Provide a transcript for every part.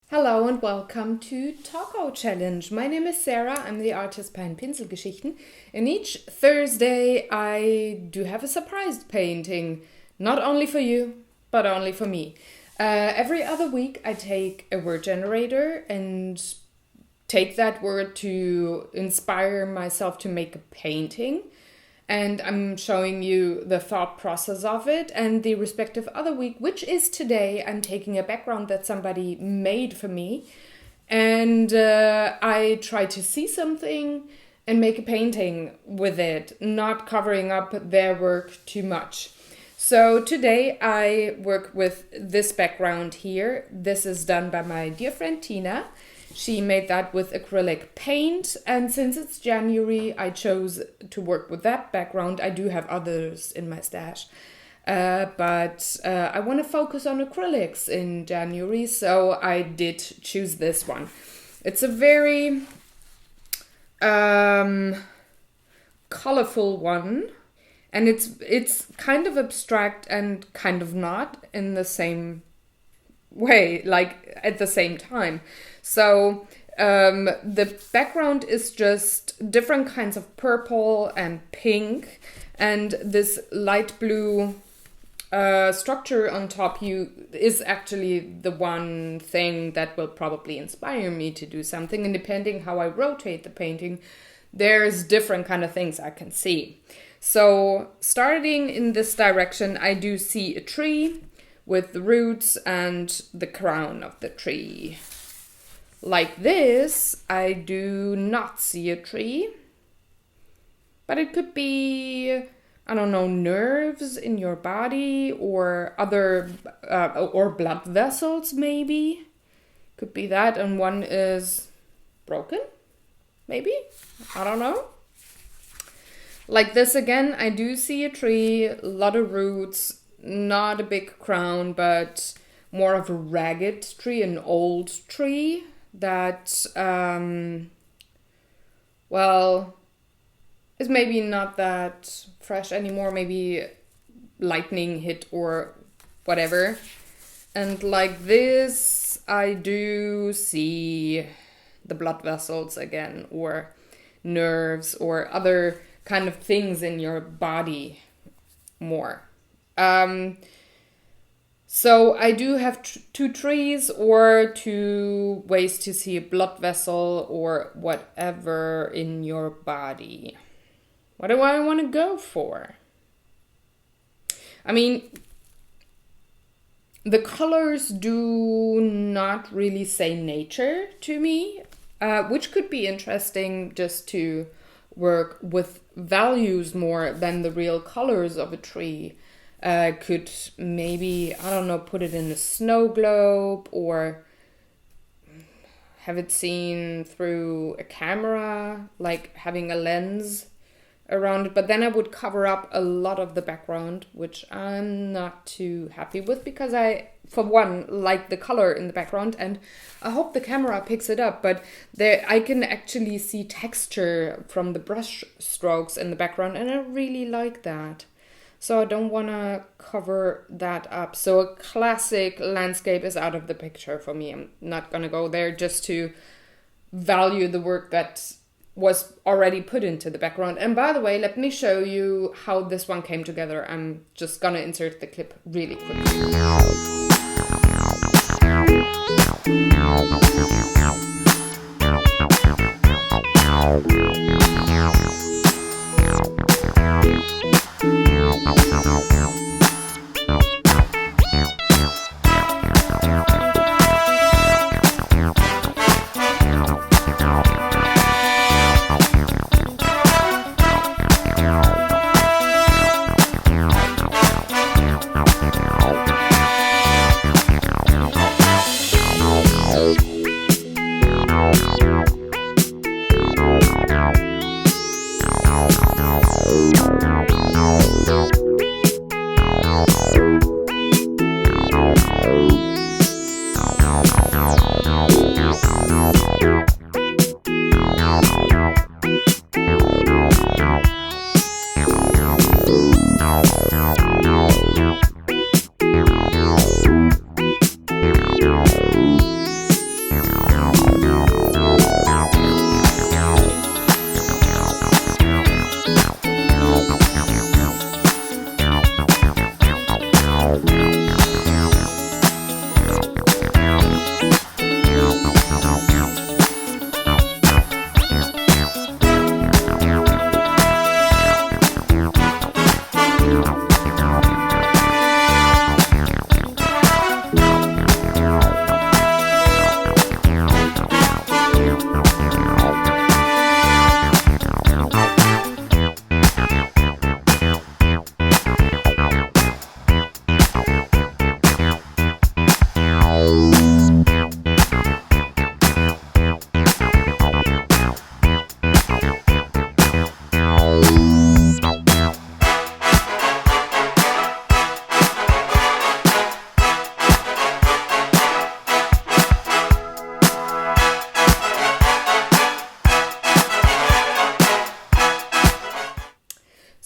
Hello and welcome to Talk-ohhh-Challenge. My name is Sarah, I'm the artist behind Pinselgeschichten, and each Thursday I do have a surprise painting, not only for you, but only for me. Every other week I take a word generator and take that word to inspire myself to make a painting. And I'm showing you the thought process of it, and the respective other week, which is today, I'm taking a background that somebody made for me. And I try to see something and make a painting with it, not covering up their work too much. So today I work with this background here. This is done by my dear friend Tina. She made that with acrylic paint, and since it's January, I chose to work with that background. I do have others in my stash, but I want to focus on acrylics in January, so I did choose this one. It's a very colorful one, and it's kind of abstract and kind of not in the same way, like at the same time. So the background is just different kinds of purple and pink, and this light blue structure on top is actually the one thing that will probably inspire me to do something. And depending how I rotate the painting, there's different kind of things I can see. So starting in this direction, I do see a tree with the roots and the crown of the tree. Like this, I do not see a tree, but it could be, I don't know, nerves in your body or other, or blood vessels maybe. Could be that, and one is broken, maybe, I don't know. Like this again, I do see a tree, a lot of roots, not a big crown, but more of a ragged tree, an old tree that, well, is maybe not that fresh anymore, maybe lightning hit or whatever. And like this, I do see the blood vessels again, or nerves, or other kind of things in your body more. So I do have two trees or two ways to see a blood vessel or whatever in your body. What do I want to go for? I mean, the colors do not really say nature to me, which could be interesting just to work with values more than the real colors of a tree. Could maybe, I don't know, put it in a snow globe or have it seen through a camera, like having a lens around it. But then I would cover up a lot of the background, which I'm not too happy with because I, for one, like the color in the background, and I hope the camera picks it up. But there, I can actually see texture from the brush strokes in the background, and I really like that. So I don't want to cover that up. So a classic landscape is out of the picture for me. I'm not going to go there, just to value the work that was already put into the background. And by the way, let me show you how this one came together. I'm just going to insert the clip really quickly.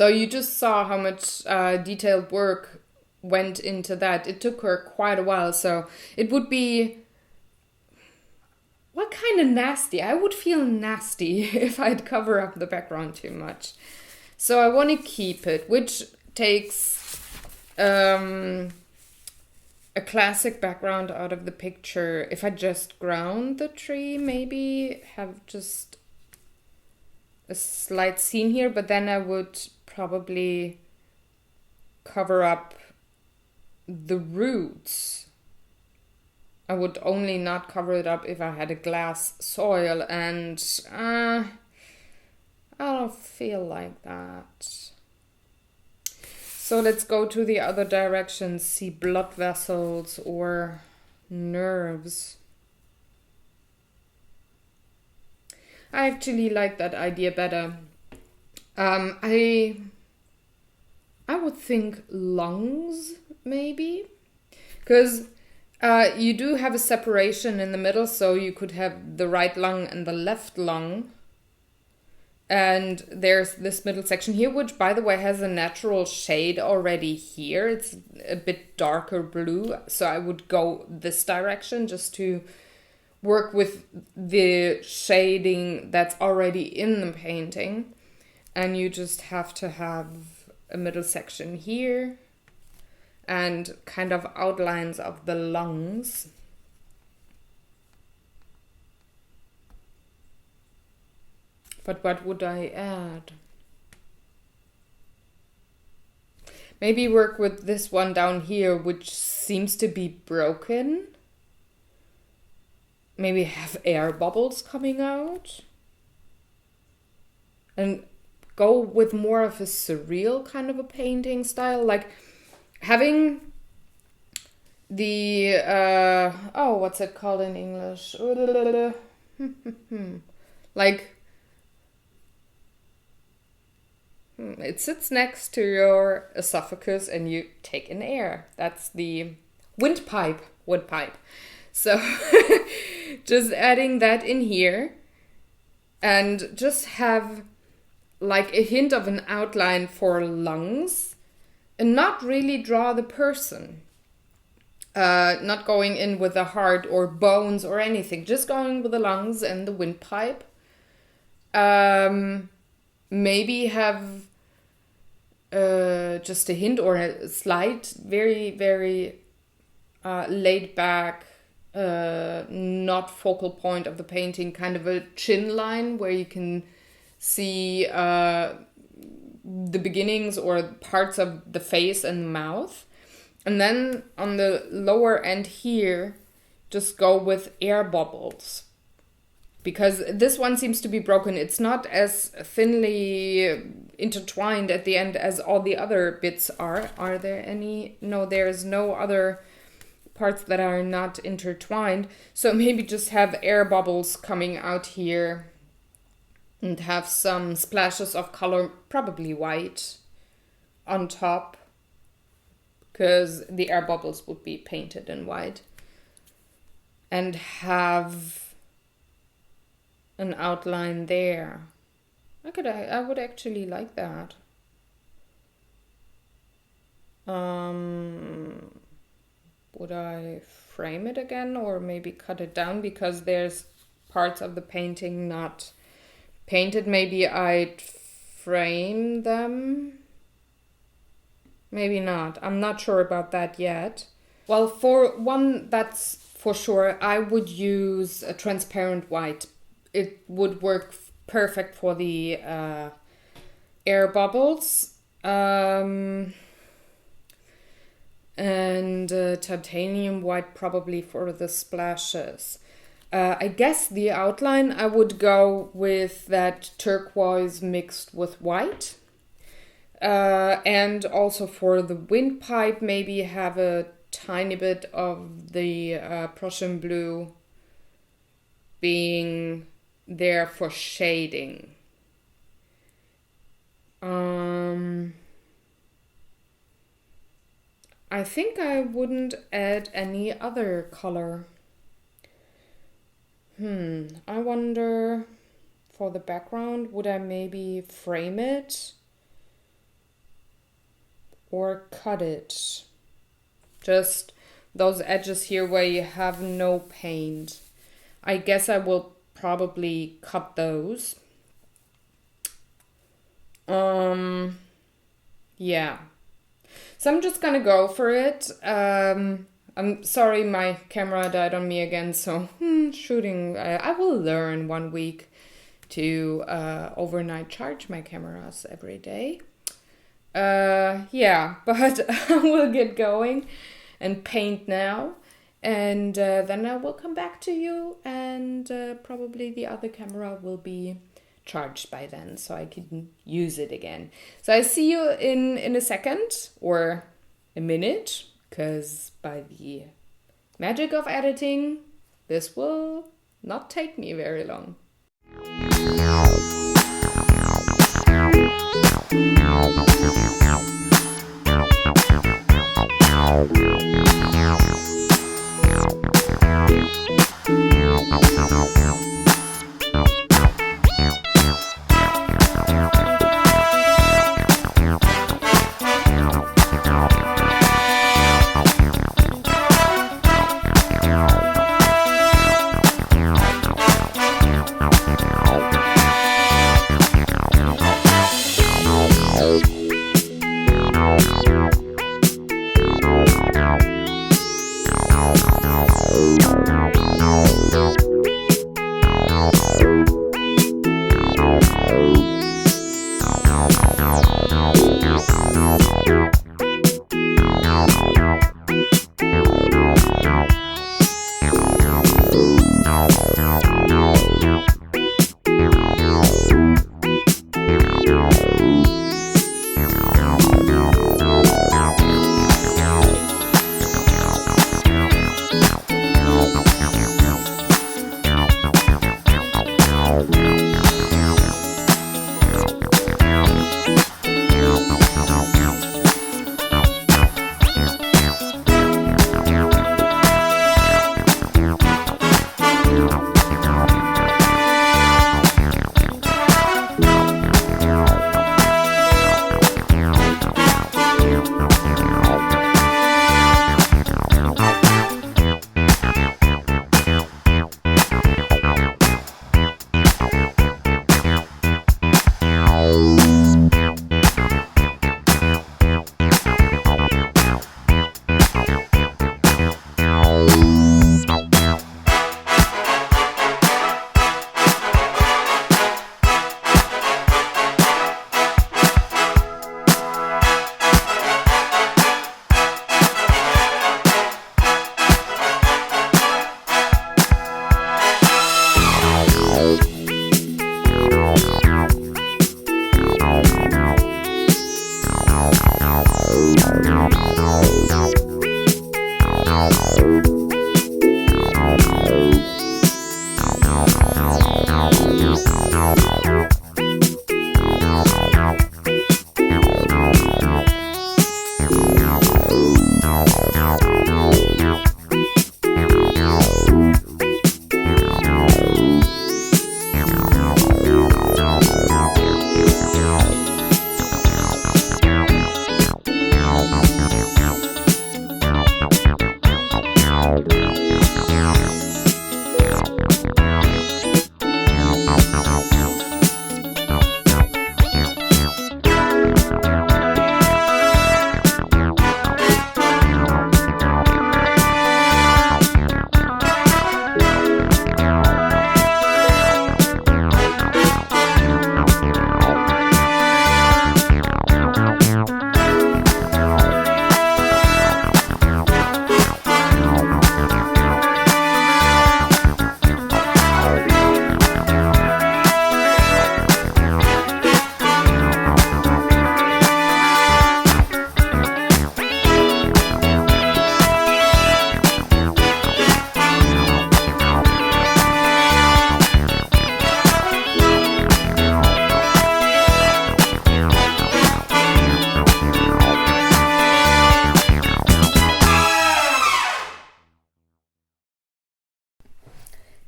So you just saw how much detailed work went into that. It took her quite a while, so it would be, what kind of nasty? I would feel nasty if I'd cover up the background too much. So I want to keep it, which takes a classic background out of the picture. If I just ground the tree, maybe have just a slight scene here, but then I would probably cover up the roots. I would only not cover it up if I had a glass soil, and I don't feel like that. So let's go to the other direction, see blood vessels or nerves. I actually like that idea better. I would think lungs, maybe, because you do have a separation in the middle, so you could have the right lung and the left lung. And there's this middle section here, which, by the way, has a natural shade already here. It's a bit darker blue, so I would go this direction just to work with the shading that's already in the painting. And you just have to have a middle section here and kind of outlines of the lungs. But what would I add? Maybe work with this one down here, which seems to be broken. Maybe have air bubbles coming out. And go with more of a surreal kind of a painting style. Like having the, what's it called in English? Like, it sits next to your esophagus and you take in air. That's the windpipe. So just adding that in here and just have like a hint of an outline for lungs and not really draw the person. Not going in with the heart or bones or anything, just going with the lungs and the windpipe. Maybe have just a hint or a slight, very, very laid back, not focal point of the painting, kind of a chin line where you can see the beginnings or parts of the face and mouth. And then on the lower end here, just go with air bubbles. Because this one seems to be broken. It's not as thinly intertwined at the end as all the other bits are. Are there any? No, there's no other parts that are not intertwined. So maybe just have air bubbles coming out here and have some splashes of color, probably white, on top. Because the air bubbles would be painted in white. And have an outline there. I would actually like that. Would I frame it again or maybe cut it down because there's parts of the painting not painted? Maybe I'd frame them. Maybe not. I'm not sure about that yet. Well, for one, that's for sure, I would use a transparent white. It would work perfect for the air bubbles. And titanium white probably for the splashes. I guess the outline I would go with that turquoise mixed with white. And also for the windpipe, maybe have a tiny bit of the Prussian blue being there for shading. I think I wouldn't add any other color. I wonder, for the background, would I maybe frame it or cut it. Just those edges here where you have no paint. I guess I will probably cut those. Yeah. So I'm just gonna go for it. I'm sorry my camera died on me again, so shooting. I will learn 1 week to overnight charge my cameras every day. Yeah, but I will get going and paint now. And then I will come back to you, and probably the other camera will be charged by then, so I can use it again. So I see you in a second or a minute, because by the magic of editing, this will not take me very long.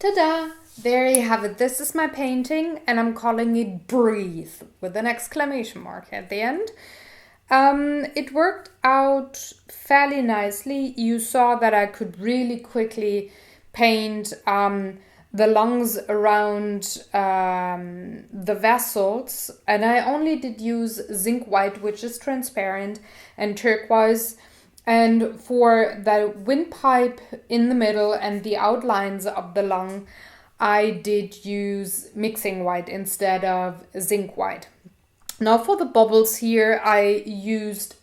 Ta-da! There you have it. This is my painting, and I'm calling it Breathe with an exclamation mark at the end. It worked out fairly nicely. You saw that I could really quickly paint the lungs around the vessels, and I only did use zinc white, which is transparent, and turquoise. And for the windpipe in the middle and the outlines of the lung, I did use mixing white instead of zinc white. Now for the bubbles here, I used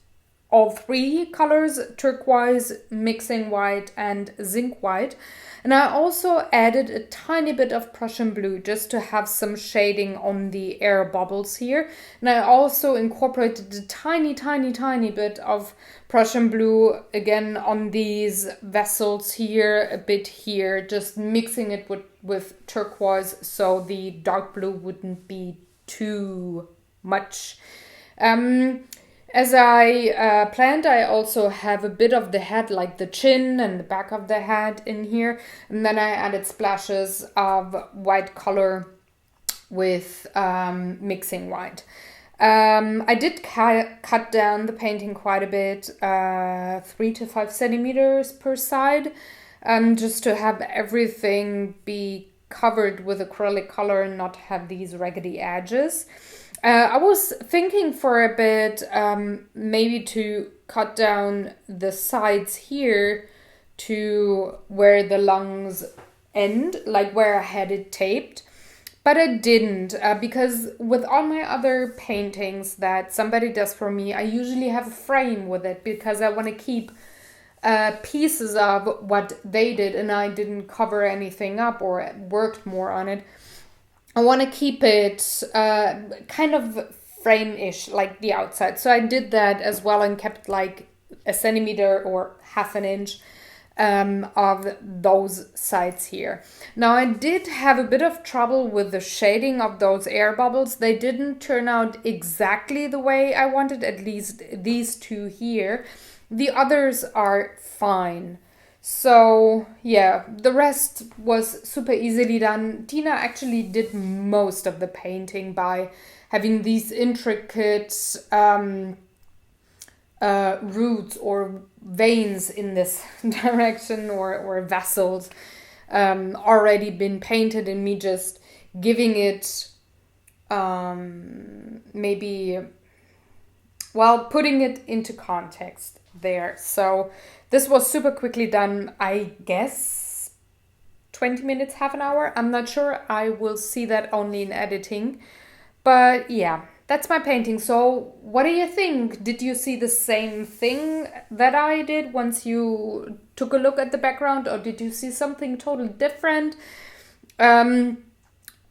all three colors, turquoise, mixing white, and zinc white. And I also added a tiny bit of Prussian blue just to have some shading on the air bubbles here. And I also incorporated a tiny bit of Prussian blue again on these vessels here, a bit here, just mixing it with turquoise so the dark blue wouldn't be too much. As I planned, I also have a bit of the head, like the chin and the back of the head in here. And then I added splashes of white color with mixing white. I did cut down the painting quite a bit, 3 to 5 centimeters per side, just to have everything be covered with acrylic color and not have these raggedy edges. I was thinking for a bit maybe to cut down the sides here to where the lungs end, like where I had it taped. But I didn't because with all my other paintings that somebody does for me, I usually have a frame with it because I want to keep pieces of what they did and I didn't cover anything up or worked more on it. I want to keep it kind of frame-ish, like the outside. So I did that as well and kept like a centimeter or half an inch of those sides here. Now I did have a bit of trouble with the shading of those air bubbles. They didn't turn out exactly the way I wanted, at least these two here. The others are fine. So yeah, the rest was super easily done. Tina actually did most of the painting by having these intricate roots or veins in this direction or vessels already been painted, and me just giving it putting it into context there. So this was super quickly done, I guess 20 minutes, half an hour. I'm not sure. I will see that only in editing. But yeah, that's my painting. So what do you think? Did you see the same thing that I did once you took a look at the background, or did you see something totally different?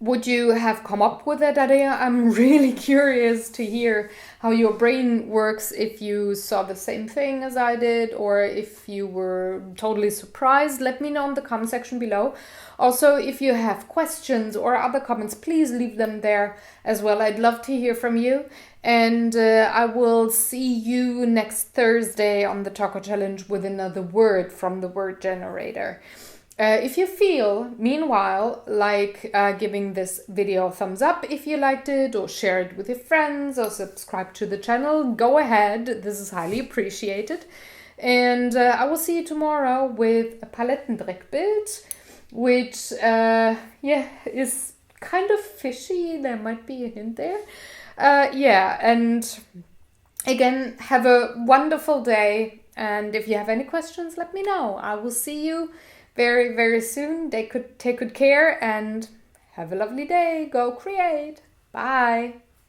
Would you have come up with that idea? I'm really curious to hear how your brain works, if you saw the same thing as I did or if you were totally surprised. Let me know in the comment section below. Also, if you have questions or other comments, please leave them there as well. I'd love to hear from you. And I will see you next Thursday on the Talk-ohhh-Challenge with another word from the word generator. If you feel, meanwhile, like giving this video a thumbs up if you liked it, or share it with your friends, or subscribe to the channel, go ahead. This is highly appreciated. And I will see you tomorrow with a Palettendreckbild, which, is kind of fishy. There might be a hint there. And again, have a wonderful day. And if you have any questions, let me know. I will see you very, very soon. Take good care and have a lovely day. Go create. Bye.